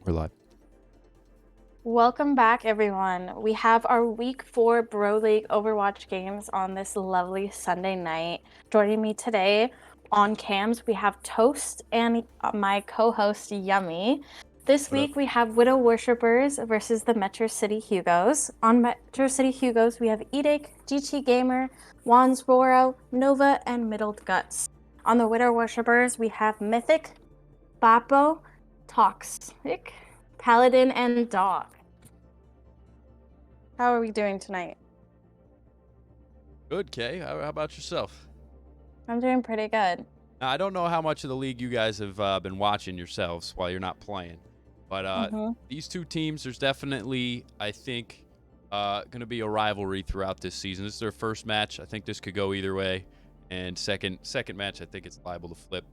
We're live. Welcome back, everyone. We have our week 4 BroLeague Overwatch games on this lovely Sunday night. Joining me today on cams, we have Toast and my co-host Yummy. This What up? week we have Widow Worshippers versus the Metro City Hugos. On Metro City Hugos, we have Edic, GT Gamer, Wandsboro, Nova, and Middled Guts. On the Widow Worshippers, we have Mythic, Bappo, Toxic, Paladin, and Dog. How are we doing tonight? Good, Kay. How about yourself? I'm doing pretty good. Now, I don't know how much of the league you guys have been watching yourselves while you're not playing, but these two teams, there's definitely, I think, going to be a rivalry throughout this season. This is their first match. I think this could go either way, and second match, I think it's liable to flip.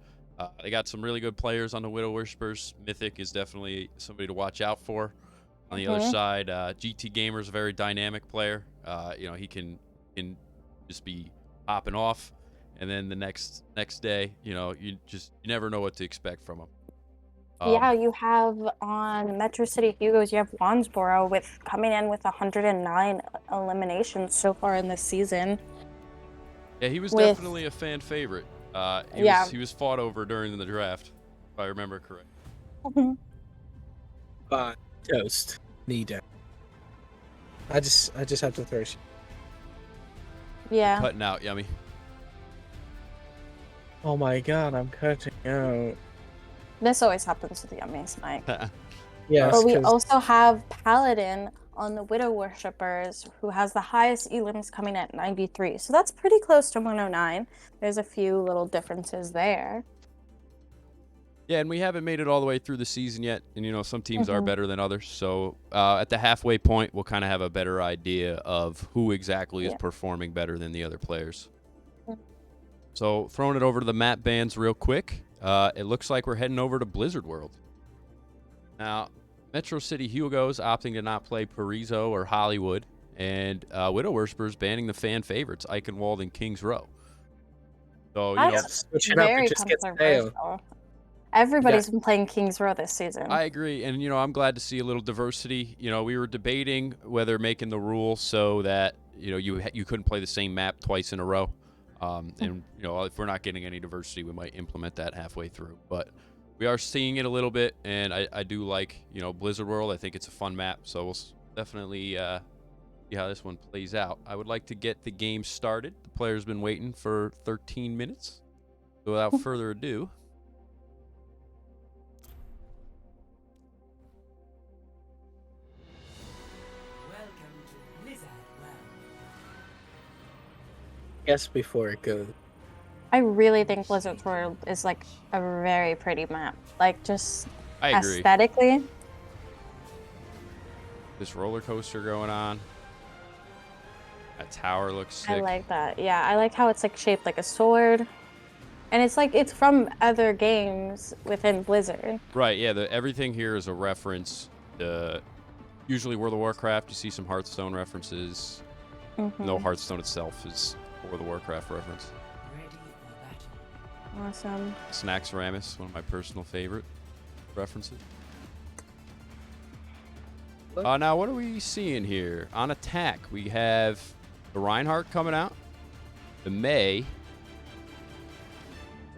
They got some really good players on the Widow Worshippers. Mythic is definitely somebody to watch out for. On the other side, GT Gamer is a very dynamic player. He can just be popping off, and then the next day, you never know what to expect from him. Yeah, you have on Metro City Hugos, you have Wandsboro coming in with 109 eliminations so far in this season. Yeah, he was definitely a fan favorite. He was fought over during the draft, if I remember correctly. Toast. Knee down. I just have to throw. Yeah. Cutting out, Yummy. Oh my god, I'm cutting out. This always happens with the Yummy's mic. Yes, but we also have Paladin on the Widow Worshippers, who has the highest elims coming at 93. So that's pretty close to 109. There's a few little differences there. Yeah, and we haven't made it all the way through the season yet, and some teams are better than others. So at the halfway point, we'll kind of have a better idea of who exactly is performing better than the other players. So throwing it over to the map bans real quick, it looks like we're heading over to Blizzard World. Now, Metro City Hugos opting to not play Parizo or Hollywood, and Widow Worshippers banning the fan favorites, Eichenwald and Kings Row. So, switch it up and just get stale. Everybody's been playing Kings Row this season. I agree, and I'm glad to see a little diversity. We were debating whether making the rule so that you couldn't play the same map twice in a row, and if we're not getting any diversity, we might implement that halfway through. But we are seeing it a little bit, and I do like Blizzard World. I think it's a fun map, so we'll definitely see how this one plays out. I would like to get the game started. The player's been waiting for 13 minutes, so without further ado. Yes, before it goes. I really think Blizzard World is like a very pretty map. Like just aesthetically. This roller coaster going on. That tower looks sick. I like that. Yeah, I like how it's like shaped like a sword. And it's like it's from other games within Blizzard. Right, yeah, everything here is a reference to usually World of Warcraft. You see some Hearthstone references. No, Hearthstone itself is World of Warcraft reference. Awesome. Snax Ramus, one of my personal favorite references. Now, what are we seeing here? On attack, we have the Reinhardt coming out, the Mei,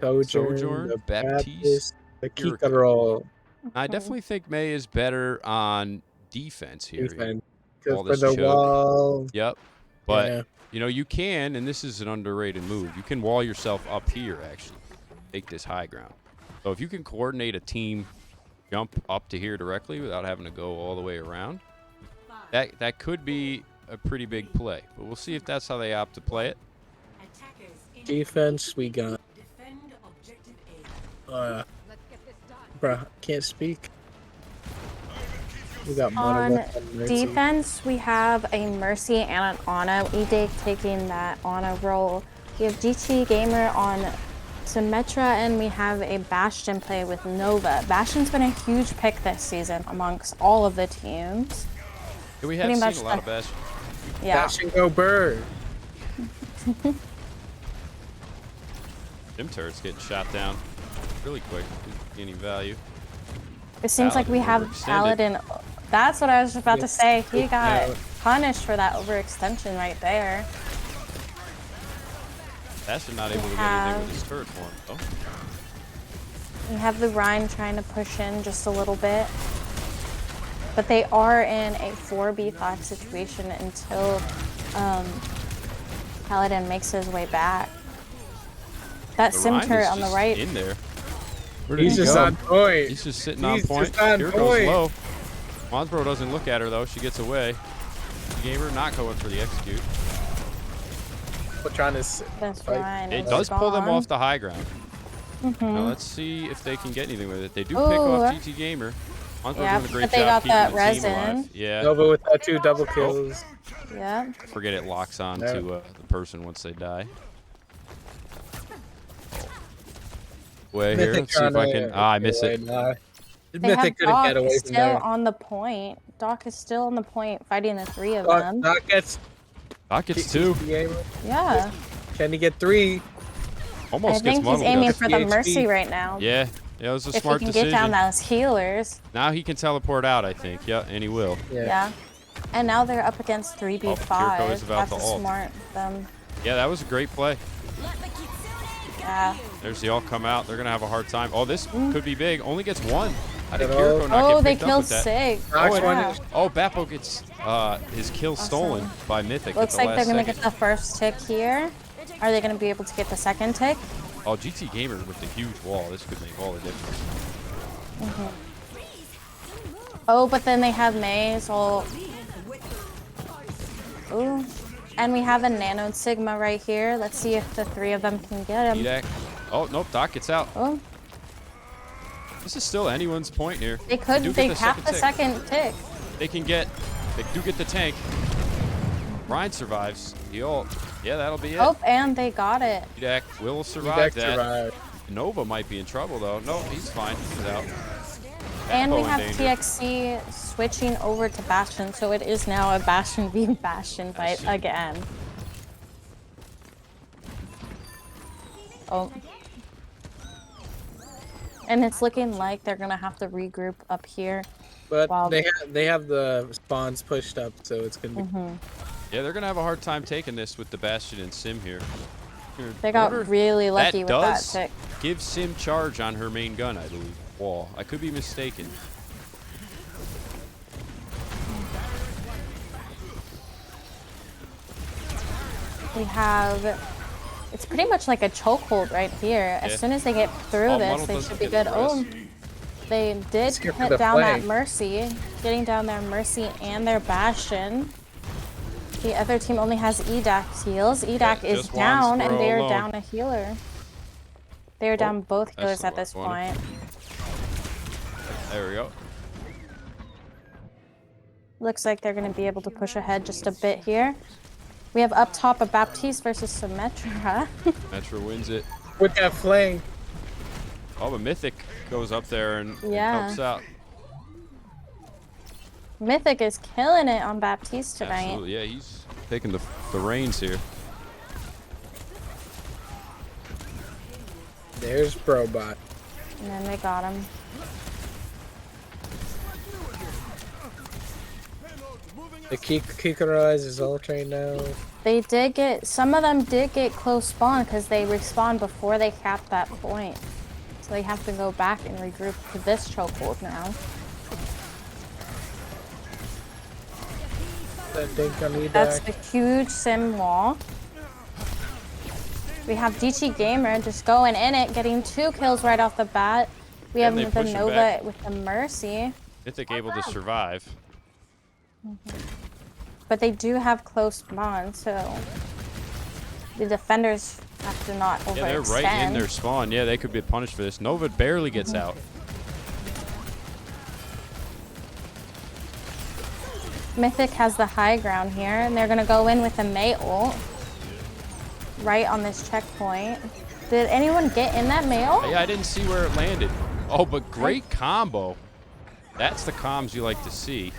Sojourn, the Baptiste, the Kikaro. I definitely think Mei is better on defense here. All this for the wall. Yep. But, you can, and this is an underrated move, you can wall yourself up here, actually. Take this high ground. So if you can coordinate a team jump up to here directly without having to go all the way around, that could be a pretty big play. But we'll see if that's how they opt to play it. Defense, we got... bruh, can't speak. We got on defense, we have a Mercy and an Ana. Edic taking that Ana role. We have GT Gamer on Symmetra, and we have a Bastion play with Nova. Bastion's been a huge pick this season amongst all of the teams. Yeah, we have seen a lot of Bastion. Yeah. Bastion go bird. Gym turret's getting shot down really quick. Gaining value. It seems like we have overextended. Paladin. That's what I was about to say. He got Yeah. punished for that overextension right there. Bastion not able to get anything with his turret form. Oh, We have the Rhine trying to push in just a little bit. But they are in a 4v5 situation until Paladin makes his way back. That the sim Rhine turret is on the just right. in there. Where did He's he just go? on point. He's just sitting on He's point. just on Here point. goes low. Monsbro doesn't look at her though. She gets away. Gamer not going for the execute. We're trying to. That's fight. Rhine. It is does pull them gone. off the high ground. Now let's see if they can get anything with it. They do pick off GT Gamer. Monsbro Yeah, doing a great but they job got keeping that the team resin. alive. Yeah. Nova with that 2 double kills. Yeah. Forget it locks on Yeah. to the person once they die. Way here. Let's see if I can. I miss it. They have Mythic couldn't Doc get away from still there. on the point. Doc is still on the point fighting the 3 of them. Doc gets Doc gets 2. Yeah. Can he get 3? Almost I think gets he's muddled. aiming Gets- for the PHP. Mercy right now. Yeah. Yeah, it was a If he smart can decision. get down those healers. Now he can teleport out, I think. Yeah, and he will. Yeah. And now they're up against 3v5. Kiriko's about That's to ult. smart of them. Yeah, that was a great play. Yeah. There's the all come out. They're going to have a hard time. Oh, this could be big. Only gets 1. How did Good Kiriko ult. not Oh, get they picked up killed with that? Sig. Doc's Yeah. one. Oh, Bappo gets his kill stolen by Mythic Looks at the like they're last going to second. get the first tick here. Are they going to be able to get the second tick? Oh, GT Gamer with the huge wall. This could make all the difference. Oh, but then they have Maze. Ooh. And we have a Nano Sigma right here. Let's see if the 3 of them can get him. Edak. Oh, nope. Doc gets out. Oh, This is still anyone's point here. they could. do They get have the tick. second tick. They can get. They do get the tank. Ryan survives. The ult. Yeah, that'll be it. Oh, and they got it. Edak will survive Doc that. survived. Nova might be in trouble though. No, he's fine. He's out. And we Bappo in have danger. TXC switching over to Bastion, so it is now a Bastion v Bastion fight Bastion. again. Oh. And it's looking like they're gonna have to regroup up here. But Wow. they have the spawns pushed up, so it's gonna be. Yeah, they're gonna have a hard time taking this with the Bastion and Sim here. Here, They got order. really lucky with that does tick. give Sim charge on her main gun, I believe. Wall. I could be mistaken. We have. It's pretty much like a chokehold right here. As Yeah. soon as they get through Oh, this, Muddle they doesn't should be get good. the Oh, rest. they did Skip for hit the down that flank. Mercy, getting down their Mercy and their Bastion. The other team only has Edak's heals. Edak Yeah, is just down, Wansboro and they're alone. down a healer. They're down both that's healers the at this last one. point. There we go. Looks like they're going to be able to push ahead just a bit here. We have up top a Baptiste versus Symmetra. Metro wins it. With that flank. Oh, but Mythic goes up there and Yeah. helps out. Mythic is killing it on Baptiste tonight. Absolutely. Yeah, he's taking the reins here. There's Brobot. And then they got him. The Kikara is his ult right now. They did get, some of them did get close spawn because they respawned before they capped that point. So they have to go back and regroup to this chokehold now. That thing on Edak. That's a huge sim wall. We have DT Gamer just going in it, getting 2 kills right off the bat. We And they have the push him Nova back. with the Mercy. Mythic able to survive. But they do have close spawn, so the defenders have to not overextend. Yeah, they're right in their spawn. Yeah, they could be punished for this. Nova barely gets out. Mythic has the high ground here, and they're gonna go in with a May ult right on this checkpoint. Did anyone get in that May ult? Yeah, I didn't see where it landed. Oh, but great combo. That's the comms you like to see.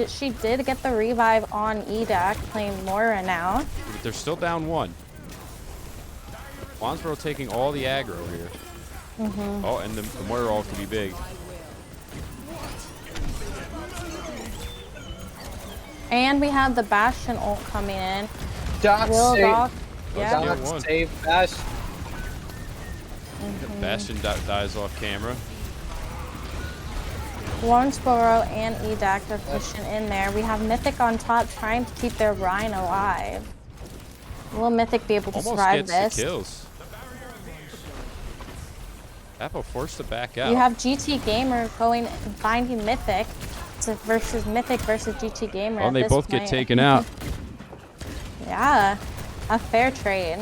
She did get the revive on Edak, playing Moira now. But they're still down 1. Wansboro taking all the aggro here. Oh, and the Moira ult could be big. And we have the Bastion ult coming in. Doc Will save. Doc, Let's yeah. get one. Doc save Bastion. Bastion dies off camera. Warnsboro and Edac are pushing in there. We have Mythic on top trying to keep their Rhine alive. Will Mythic be able to Almost survive gets this? the kills. Apple forced to back out. You have GT Gamer going and finding Mythic. Versus Mythic versus GT Gamer. Well, and they both get taken out. Yeah, a fair trade.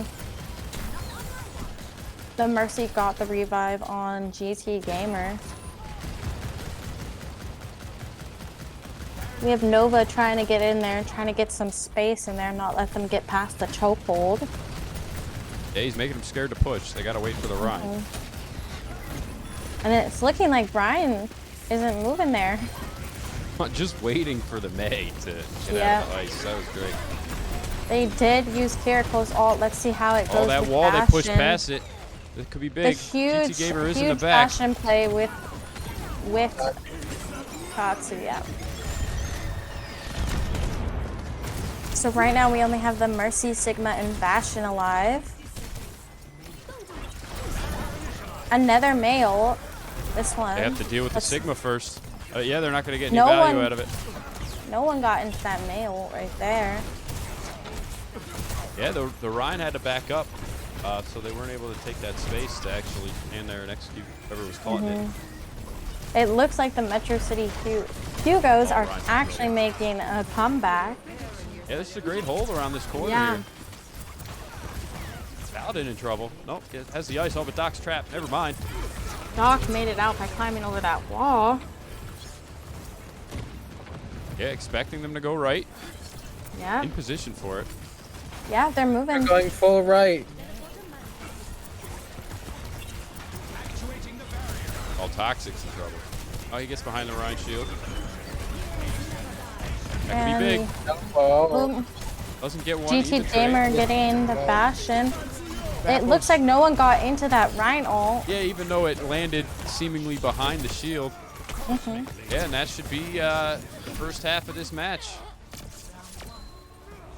The Mercy got the revive on GT Gamer. We have Nova trying to get in there, trying to get some space in there, not let them get past the chokehold. Yeah, he's making them scared to push. They gotta wait for the Rhine. And it's looking like Brian isn't moving there. Just waiting for the May to get out of the ice. That was great. They did use Kiriko's ult. Let's see how it goes. Oh, that with wall, Bastion. they pushed past it. It could be big. The huge, GT Gamer is in huge the back. Bastion play with Katsu, yeah. So right now we only have the Mercy, Sigma, and Bastion alive. Another male. This one. They have to deal with the Sigma first. Yeah, they're not going to get any No value one- out of it. No one got into that male right there. Yeah, the Rhine had to back up, so they weren't able to take that space to actually stand there and execute whoever was caught in it. It looks like the Metro City Hugos are actually making a comeback. Yeah, this is a great hold around this corner Yeah. here. Paladin in trouble. Nope, it has the ice. Oh, but Doc's trapped. Never mind. Doc made it out by climbing over that wall. Yeah, expecting them to go right. Yeah. In position for it. Yeah, they're moving. They're going full right. All Toxic's in trouble. Oh, he gets behind the Rhine shield. That could be big. Oh. Boom. Doesn't get one. GT even Gamer trade. getting the Bastion. It looks like no one got into that Rhine ult. Yeah, even though it landed seemingly behind the shield. Yeah, and that should be the first half of this match.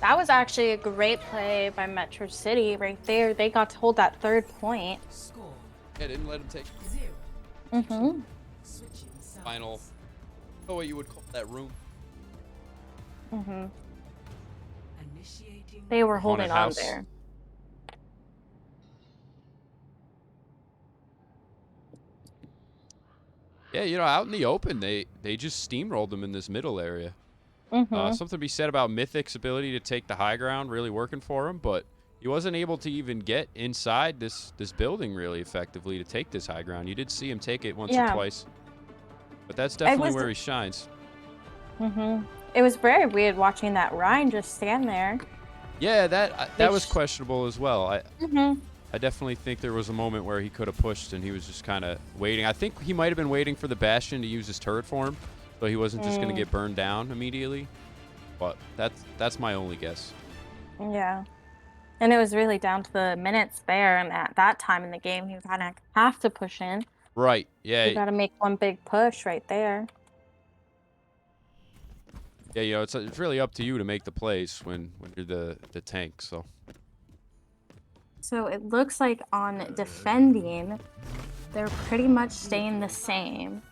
That was actually a great play by Metro City right there. They got to hold that third point. Yeah, didn't let him take final. Oh, what you would call that room. They were holding Haunted on house. there. Yeah, you know, out in the open, they just steamrolled them in this middle area. Something to be said about Mythic's ability to take the high ground, really working for him, but he wasn't able to even get inside this building really effectively to take this high ground. You did see him take it once or twice, but that's definitely where he shines. It was very weird watching that Rhine just stand there. Yeah, that was questionable as well. I definitely think there was a moment where he could have pushed and he was just kind of waiting. I think he might have been waiting for the Bastion to use his turret for him, so he wasn't just going to get burned down immediately. But that's my only guess. Yeah. And it was really down to the minutes there, and at that time in the game, you kind of have to push in. Right, yeah. You got to make one big push right there. Yeah, you know, it's really up to you to make the plays when you're the tank, so. So it looks like on defending, they're pretty much staying the same.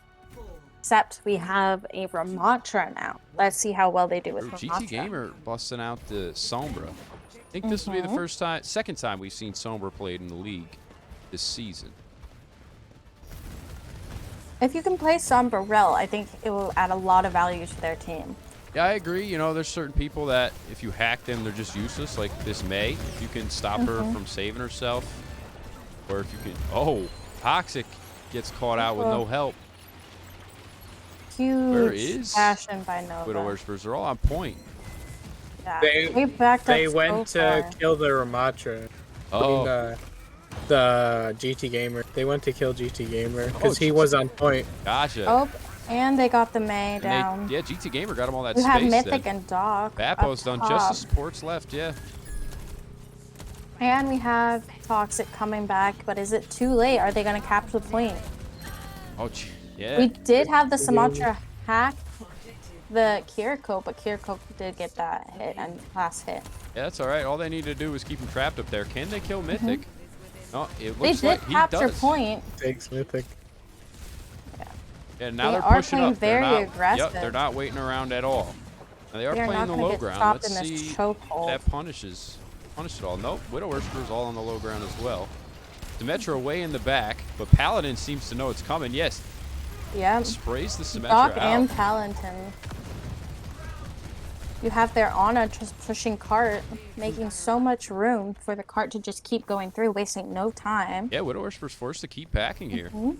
Except we have a Ramatra now. Let's see how well they do with Ramatra. GT Gamer busting out the Sombra. I think this will be the second time we've seen Sombra played in the league this season. If you can play Sombra well, I think it will add a lot of value to their team. Yeah, I agree. You know, there's certain people that if you hack them, they're just useless, like this May. If you can stop her from saving herself, or if you can... Oh, Toxic gets caught out with no help. Huge passion by Nova. Widow Worshippers are all on point. Yeah. They went to kill the Ramatra. Oh. The GT Gamer. They went to kill GT Gamer because he was on point. Gotcha. Oh, and they got the May down. Yeah, GT Gamer got him all that You space. have Mythic and Doc. Vapo's done just the supports left, yeah. And we have Toxic coming back, but is it too late? Are they going to capture the point? Oh, yeah. We did have the Sumatra hack the Kiriko, but Kiriko did get that hit and last hit. Yeah, that's all right. All they need to do is keep him trapped up there. Can they kill Mythic? No, it They looks did like he capture does. point. Takes Mythic. Yeah, now They they're are pushing playing up. They're very not, aggressive. Yep, they're not waiting around at all. Now, they are They're playing not the gonna low get ground. stopped Let's in this see if chokehold. that punish it all. Nope, Widow Worshiper's all on the low ground as well. Symmetra way in the back, but Paladin seems to know it's coming. Yes, Yeah. sprays the Symmetra Doc out. and Palantin. You have their Ana just pushing cart, making so much room for the cart to just keep going through, wasting no time. Yeah, Widow Worshiper's forced to keep packing here. Mm-hmm.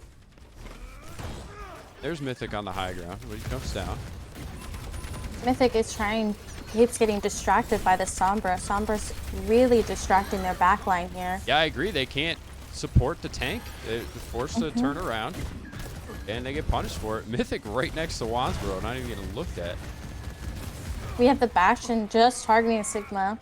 There's Mythic on the high ground, but he jumps down. Mythic is keeps getting distracted by the Sombra. Sombra's really distracting their backline here. Yeah, I agree. They can't support the tank. They're forced to turn around, and they get punished for it. Mythic right next to Wansboro, not even getting looked at. We have the Bastion just targeting Sigma.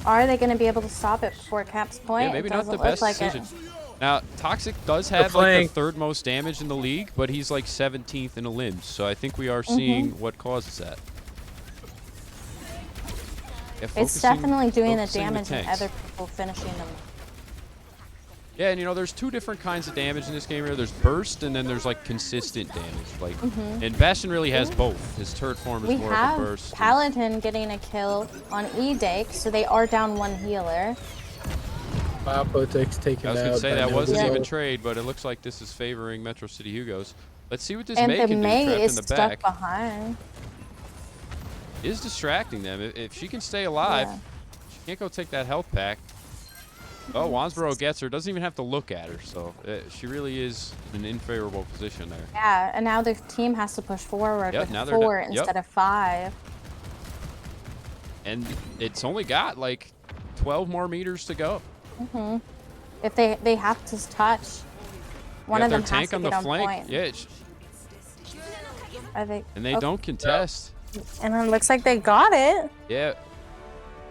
Are they going to be able to stop it before it caps point? Yeah, maybe It not the doesn't best look like decision. it. Now, Toxic does have like the flank. third most damage in the league, but he's like 17th in the limbs, so I think we are seeing what causes that. Yeah, It's definitely doing the focusing damage and tanks. other people finishing them. Yeah, and you know, there's two different kinds of damage in this game here. There's burst, and then there's like consistent damage. Like, and Bastion really has both. His turret form is We more of a have burst. Paladin getting a kill on E-Dake, so they are down one healer. Potek's taken I was out. gonna say by that no wasn't result. even trade, but it looks like this is favoring Metro City Hugos. Let's see what this And May the can do. May Trapped is in the stuck back behind. is distracting them. If she can stay alive, Yeah. she can't go take that health pack. Oh, Wansboro gets her. Doesn't even have to look at her, so she really is in an unfavorable position there. Yeah, and now the team has to push forward Yep, with now they're 4 done. Yep. instead of 5. And it's only got like 12 more meters to go. If they have to touch, one Got of their them has tank to on get the on flank. point. Yeah, Are they? and they don't contest. And it looks like they got it. Yeah.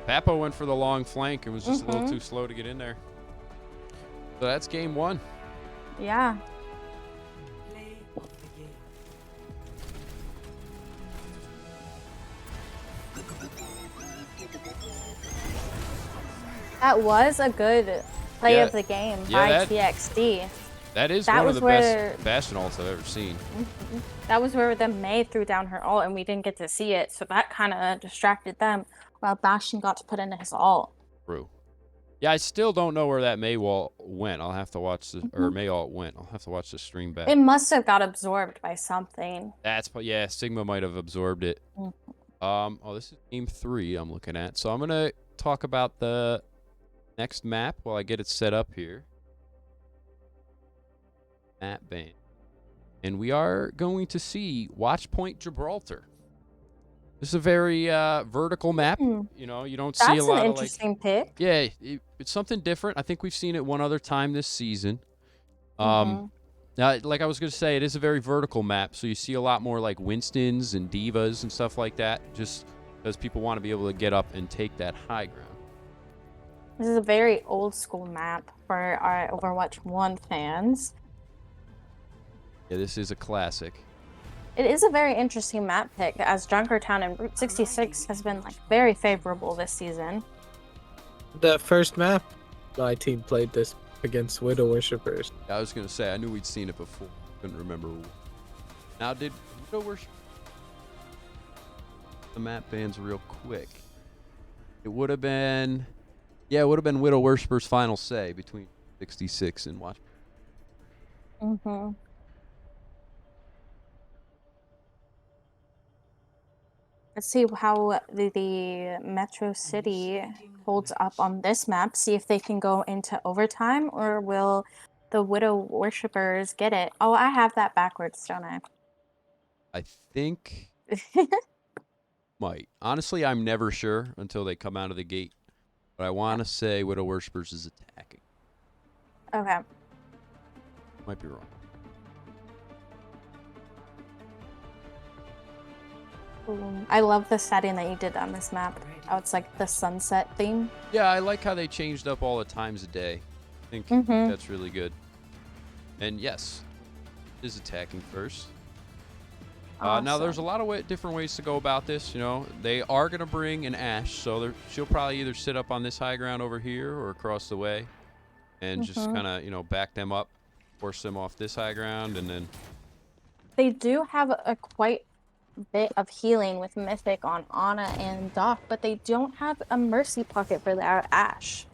Papo went for the long flank and was just a little too slow to get in there. So that's game 1. Yeah. That was a good play Yeah. of the game Yeah, by that- TXD. That is That one of was the where- best Bastion ults I've ever seen. That was where the May threw down her ult, and we didn't get to see it, so that kind of distracted them. While Bastion got to put in his ult. True. Yeah, I still don't know where that May wall went. I'll have to watch the or May ult went. I'll have to watch the stream back. It must have got absorbed by something. Yeah, Sigma might have absorbed it. Oh, this is game 3 I'm looking at. So I'm gonna talk about the next map while I get it set up here. Map ban. And we are going to see Watchpoint Gibraltar. This is a very vertical map. You know, you don't see That's a lot an of like. interesting pick. Yeah, it's something different. I think we've seen it one other time this season. Now, like I was going to say, it is a very vertical map, so you see a lot more like Winstons and Divas and stuff like that, just because people want to be able to get up and take that high ground. This is a very old school map for our Overwatch 1 fans. Yeah, this is a classic. It is a very interesting map pick, as Junkertown and Route 66 has been like very favorable this season. The first map, my team played this against Widow Worshippers. I was going to say, I knew we'd seen it before. Couldn't remember. Now, did Widow Worship the map bans real quick? It would have been, yeah, it would have been Widow Worshipper's final say between 66 and Watch. Let's see how the Metro City holds up on this map. See if they can go into overtime, or will the Widow Worshippers get it? Oh, I have that backwards, don't I? I think might. Honestly, I'm never sure until they come out of the gate. But I want to say Widow Worshippers is attacking. Okay. Might be wrong. I love the setting that you did on this map. Oh, it's like the sunset theme. Yeah, I like how they changed up all the times a day. I think that's really good. And yes, is attacking first. Now, there's a lot of different ways to go about this. You know, they are going to bring an Ashe, so she'll probably either sit up on this high ground over here or across the way and just kind of, you know, back them up, force them off this high ground, and then... They do have a quite bit of healing with Mythic on Ana and Doc, but they don't have a Mercy pocket for their Ashe.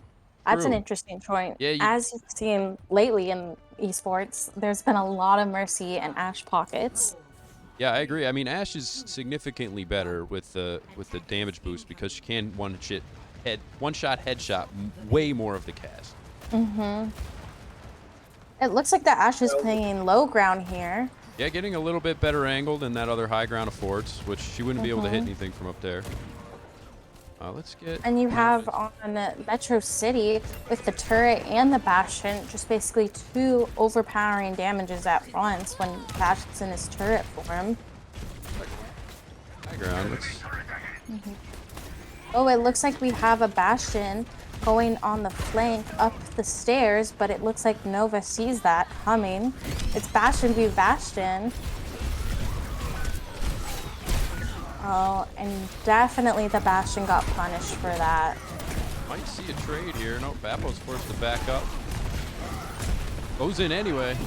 That's an interesting choice. Yeah, As you've seen lately in esports, there's been a lot of Mercy and Ashe pockets. Yeah, I agree. I mean, Ashe is significantly better with the damage boost because she can one-shot headshot way more of the cast. It looks like the Ashe is playing low ground here. Yeah, getting a little bit better angle than that other high ground affords, which she wouldn't be able to hit anything from up there. Let's get... And you have on Metro City with the turret and the Bastion, just basically two overpowering damages at once when Bastion's in his turret form. High ground. Oh, it looks like we have a Bastion going on the flank up the stairs, but it looks like Nova sees that coming. It's Bastion v Bastion. Oh, and definitely the Bastion got punished for that. Might see a trade here. No, Bappo's forced to back up. Goes in anyway.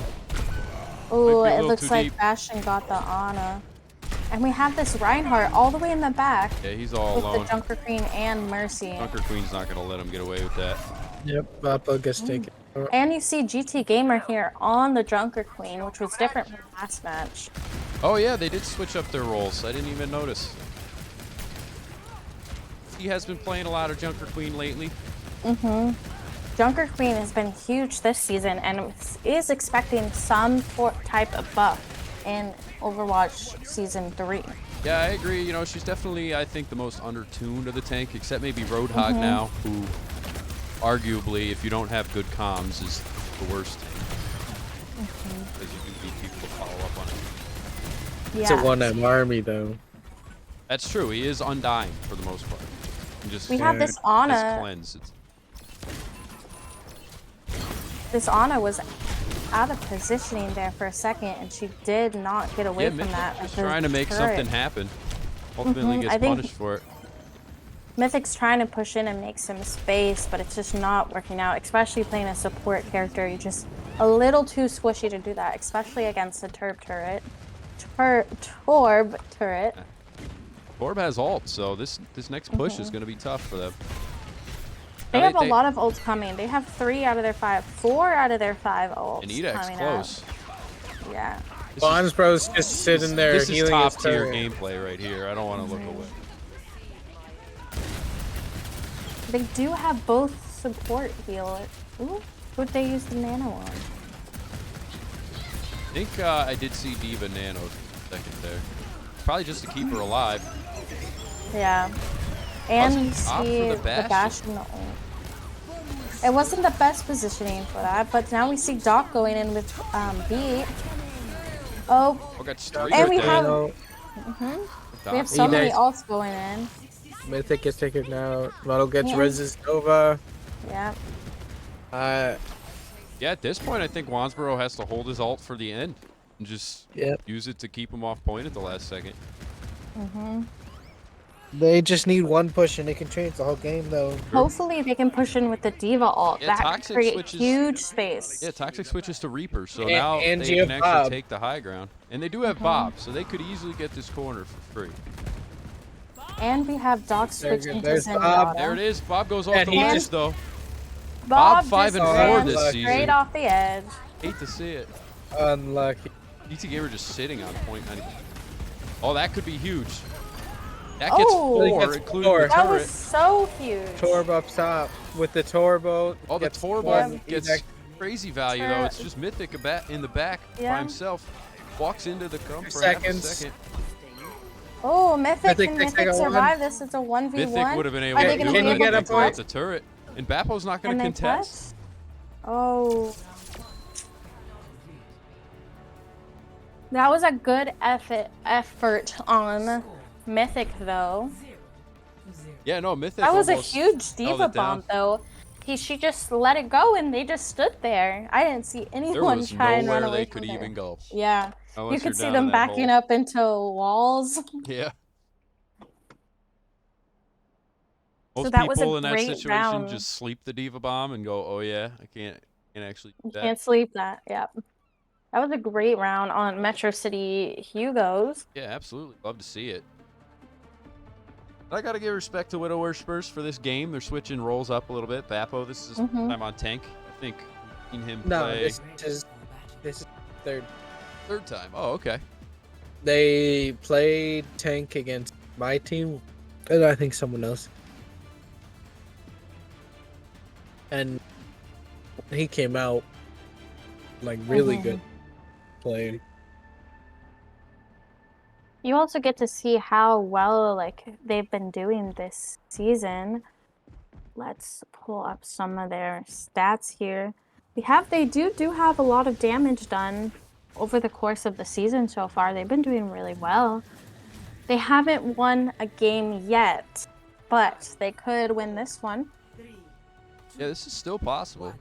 Oh, it looks like Bastion got the Ana. And we have this Reinhardt all the way in the back. Yeah, he's all with alone. the Junker Queen and Mercy. Junker Queen's not going to let him get away with that. Yep, Bappo gets taken. And you see GT Gamer here on the Junker Queen, which was different from last match. Oh yeah, they did switch up their roles. I didn't even notice. He has been playing a lot of Junker Queen lately. Junker Queen has been huge this season and is expecting some type of buff in Overwatch Season 3. Yeah, I agree. You know, she's definitely, I think, the most under-tuned of the tank, except maybe Roadhog now, who arguably, if you don't have good comms, is the worst. Because you do need people to follow up on it. Yeah. It's a one-man army, though. That's true. He is undying for the most part. We have this Ana. Cleanse. This Ana was out of positioning there for a second, and she did not get away from that. Just trying to make something happen. Ultimately gets punished for it. Mythic's trying to push in and make some space, but it's just not working out, especially playing a support character. You're just a little too squishy to do that, especially against the Torb turret. Torb has ult, so this next push is going to be tough for them. They have a lot of ults coming. They have 4 out of their 5 ults. And Edek's close. Out. Yeah. Bonsbro's just sitting there. This is top tier gameplay right here. I don't want to look away. They do have both support heal. Ooh, who'd they use the nano on? I think I did see D.Va nano second there. Probably just to keep her alive. Yeah. And you see the Bastion ult. It wasn't the best positioning for that, but now we see Doc going in with B. Oh, and we have we have so many ults going in. Mythic gets taken out. Model gets resist Nova. Yeah. Yeah, at this point, I think Wansboro has to hold his ult for the end and just use it to keep him off point at the last second. They just need one push and they can change the whole game, though. Hopefully, they can push in with the D.Va ult. Yeah, that could create huge space. Yeah, Toxic switches to Reaper, so now they can actually take the high ground. And they do have Bob, so they could easily get this corner for free. And we have Doc switching to Zenyatta. There it is. Bob goes off the ledge, though. Bob 5 and 4 this season. Straight off the edge. Hate to see it. Unlucky. DT Gamer just sitting on point. Oh, that could be huge. That gets 4, including the turret. That was so huge. Torb up top with the Torbo. Oh, the Torbo gets crazy value, though. It's just Mythic in the back by himself. Walks into the come for half a second. Oh, Mythic survive this. It's a 1v1. Mythic would have been able to do it. Get up the turret. And Bappo's not going to contest. Oh. That was a good effort on Mythic, though. Yeah, no, Mythic. That was a huge D.Va bomb, though. she just let it go and they just stood there. I didn't see There anyone was try and run nowhere away they from could her. even go. Yeah, you Unless you're could see down in them that backing hole. up into walls. Yeah. So Most that was a people in that great situation round. just sleep the diva bomb and go, "Oh yeah, I can't actually do You that." can't sleep that. Yeah. That was a great round on Metro City Hugos. Yeah, absolutely. Love to see it. But I got to give respect to Widow Worshippers for this game. They're switching roles up a little bit. Vapo, this is his Mm-hmm. time on tank. I think we've seen him No, play this is third. third time. Oh, okay. They played tank against my team, and I think someone else. And he came out like really good playing. You also get to see how well they've been doing this season. Let's pull up some of their stats here. They do have a lot of damage done over the course of the season so far. They've been doing really well. They haven't won a game yet, but they could win this one. Yeah, this is still possible.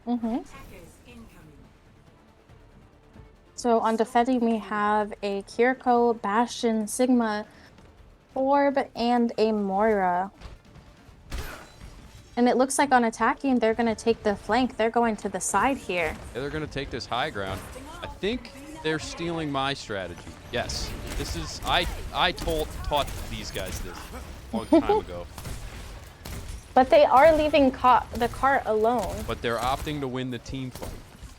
Mm-hmm. So on defending, we have a Kiriko, Bastion, Sigma, Orb, and a Moira. And it looks like on attacking, they're going to take the flank. They're going to the side here. Yeah, they're going to take this high ground. I think they're stealing my strategy. Yes. This is... I taught these guys this a long time ago. But they are leaving the cart alone. But they're opting to win the team fight.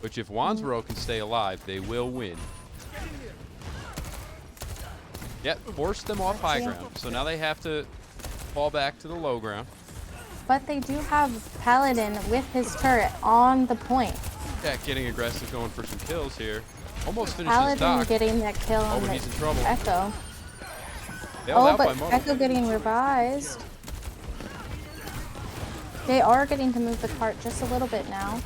Which if Wandsboro can stay alive, they will win. Yep, force them off high ground. So now they have to fall back to the low ground. But they do have Paladin with his turret on the point. Yeah, getting aggressive, going for some kills here. Almost finished Paladin his dock. getting that kill on but the he's in trouble. Echo. Bailed out by But Mo. Echo getting revised. They are getting to move the cart just a little bit now.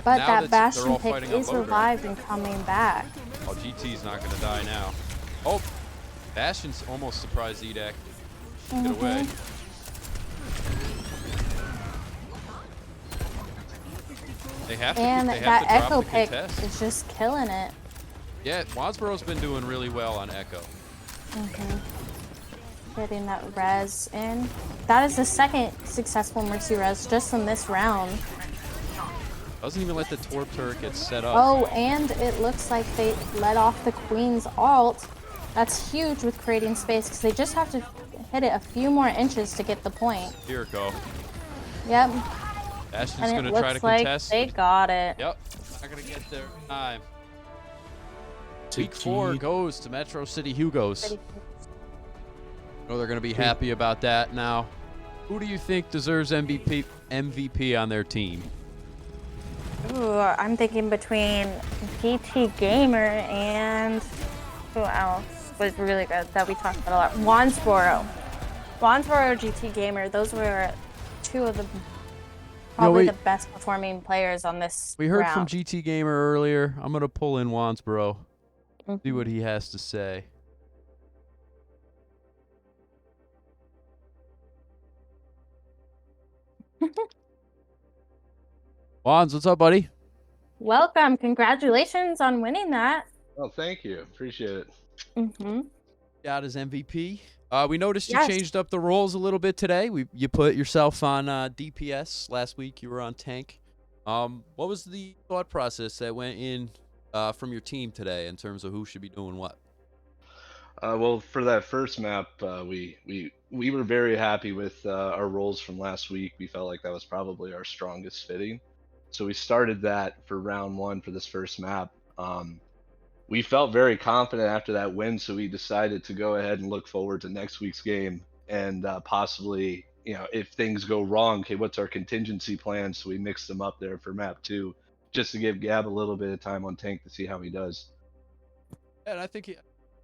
But now that Bastion all pick is revived and coming back. Oh, GT's not going to die now. Oh, Bastion's almost surprised Edak. Get away. They have to. And they have that to drop Echo the pick contest. is just killing it. Yeah, Wandsboro's been doing really well on Echo. Getting that res in. That is the second successful Mercy res just in this round. Doesn't even let the Torp turret get set up. Oh, and it looks like they let off the Queen's ult. That's huge with creating space because they just have to hit it a few more inches to get the point. Here we go. Yep. Bastion's going And to it try to looks like contest. they got it. Yep. Not going to get there in time. Week 4 goes to Metro City Hugos. Oh, they're going to be happy about that. Now, who do you think deserves MVP on their team? Ooh, I'm thinking between GT Gamer and who else was really good that we talked about a lot? Wandsboro, GT Gamer. Those were two of the probably the best performing players on this. We heard round. from GT Gamer earlier. I'm going to pull in Wandsboro. See what he has to say. Wands, what's up, buddy? Welcome. Congratulations on winning that. Oh, thank you. Appreciate it. Got his MVP. We noticed you changed up the roles a little bit today. You put yourself on DPS. Last week you were on tank. What was the thought process that went in from your team today in terms of who should be doing what? Well, for that first map, we were very happy with our roles from last week. We felt like that was probably our strongest fitting. So we started that for round 1 for this first map. We felt very confident after that win, so we decided to go ahead and look forward to next week's game and possibly, if things go wrong, okay, what's our contingency plan? So we mixed them up there for map 2, just to give Gab a little bit of time on tank to see how he does. Yeah, and I think he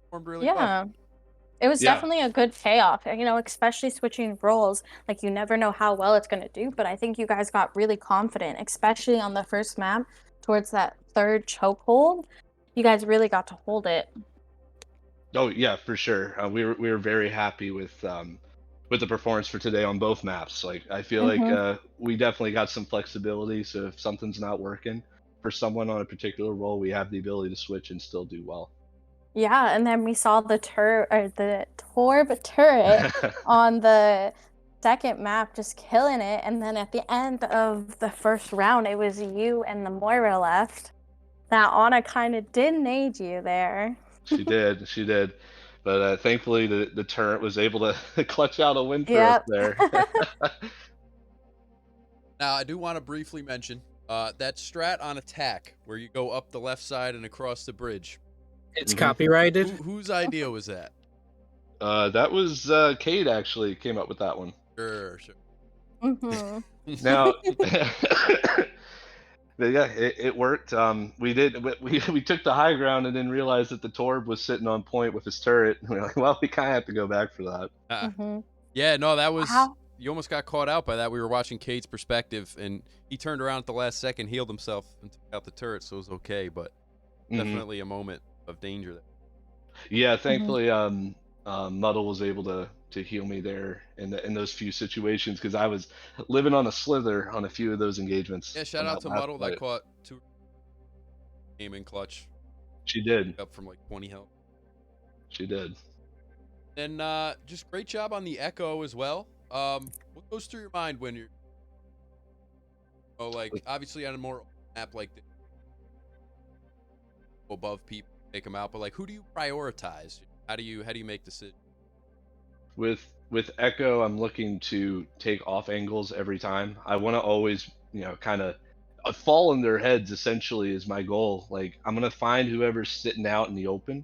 performed really well. It was definitely a good payoff, especially switching roles. Like, you never know how well it's going to do, but I think you guys got really confident, especially on the first map towards that third chokehold. You guys really got to hold it. Oh yeah, for sure. We were very happy with with the performance for today on both maps. Like I feel like Mhm. we definitely got some flexibility. So if something's not working for someone on a particular role, we have the ability to switch and still do well. Yeah, and then we saw the the Torb turret on the second map just killing it, and then at the end of the first round, it was you and the Moira left. That Anna kind of did nade you there. She did, she did. But thankfully, the turret was able to clutch out a win for us Yep. there. Now, I do want to briefly mention that strat on attack where you go up the left side and across the bridge. It's Mhm. copyrighted. Whose idea was that? That was Cade actually came up with that one. Sure. Mhm. Now, but yeah, it worked. We took the high ground and then realized that the Torb was sitting on point with his turret. And we're like, well, we kind of have to go back for that. Mhm. Yeah, no, that was How? you almost got caught out by that. We were watching Cade's perspective, and he turned around at the last second, healed himself, and took out the turret, so it was okay. But Mhm. definitely a moment of danger there. Yeah, Mhm. thankfully, Muddle was able to heal me there in those few situations because I was living on a slither on a few of those engagements Yeah, shout on out that to last Muddle that fight. caught 2 game in clutch, She did. up from like 20 health. She did. And just great job on the echo as well. What goes through your mind when you're, like obviously on a more map like this, above people, take them out, but like who do you prioritize? How do you make decisions? With Echo, I'm looking to take off angles every time. I want to always, kind of fall in their heads. Essentially, is my goal. Like I'm gonna find whoever's sitting out in the open,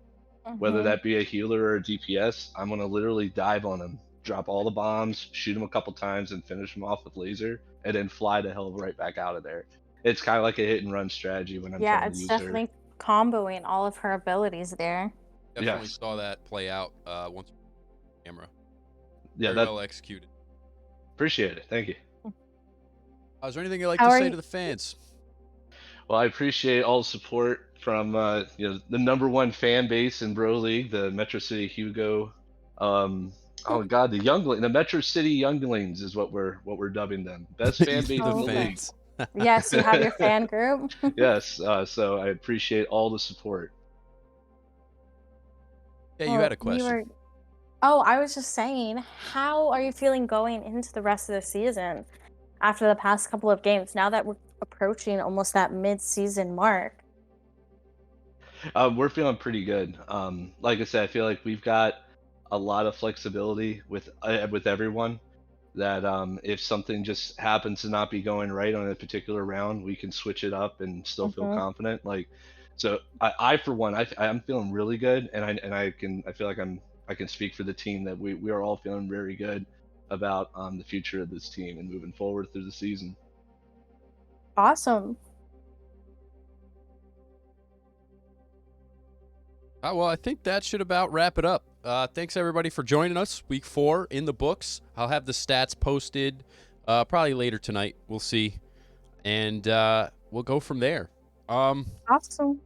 whether Mhm. that be a healer or a DPS. I'm gonna literally dive on them, drop all the bombs, shoot them a couple times, and finish them off with laser, and then fly the hell right back out of there. It's kind of like a hit and run strategy when I'm Yeah, trying to it's use her. definitely comboing all of her abilities there. Definitely Yes. saw that play out once camera. Yeah, Very that well executed. appreciate it. Thank you. Is there anything you'd like How to are say you? to the fans? Well, I appreciate all the support from the number one fan base in BroLeague, the Metro City Hugo. Oh God, the Metro City Younglings is what we're dubbing them. Best fan base The in Oh, the okay. league. fans. Yes, you have your fan group. Yes, so I appreciate all the support. Yeah, you had Well, a you question. were. Oh, I was just saying, how are you feeling going into the rest of the season after the past couple of games? Now that we're approaching almost that mid-season mark. We're feeling pretty good. Like I said, I feel like we've got a lot of flexibility with everyone. That if something just happens to not be going right on a particular round, we can switch it up and still feel Mhm. confident. Like, so I for one, I'm feeling really good, and I feel like I can speak for the team that we are all feeling very good about the future of this team and moving forward through the season. Awesome. Well, I think that should about wrap it up. Thanks everybody for joining us. Week 4 in the books. I'll have the stats posted probably later tonight. We'll see, and we'll go from there. Awesome.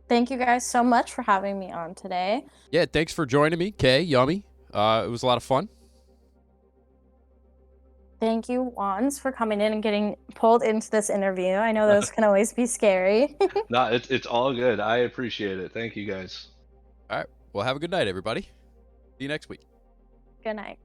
Thank you guys so much for having me on today. Yeah, thanks for joining me, Kay. Yummy. It was a lot of fun. Thank you, Wands, for coming in and getting pulled into this interview. I know those can always be scary. No, it's all good. I appreciate it. Thank you guys. All right. Well, have a good night, everybody. See you next week. Good night.